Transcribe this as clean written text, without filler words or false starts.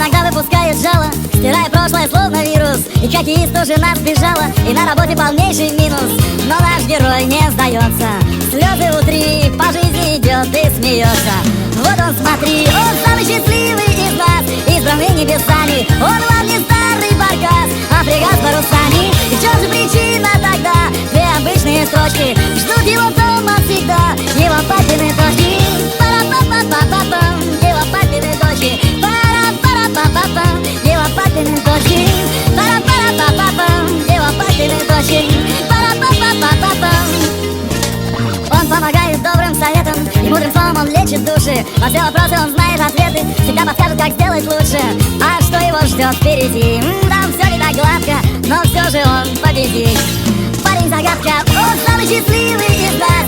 иногда выпускает жало, стирая прошлое словно вирус. И хоккеист уже нас бежала, и на работе полнейший минус. Но наш герой не сдается, слезы утри, по жизни идет и смеется. Вот он, смотри, он самый счастливый из нас, избранный небесами. Он вам не старый баркас, а фрегат с парусами. И в чем же причина тогда? Две обычные строчки ждут его дома всегда, его папины дочки. Пара-па-па-па-па-пам, его папины дочки. Пара-пара-па-па-пам, его папины дочки. Пара-пара-па-па-пам, его папины дочки. Пара-па-па-па-па-пам. Он помогает добрым советам, и мудрым словом он лечит души. На все вопросы он знает ответы, всегда подскажет, как сделать лучше. А что его ждет впереди? Там все не так гладко, но все же он победит. Парень загадка, он самый счастливый из нас.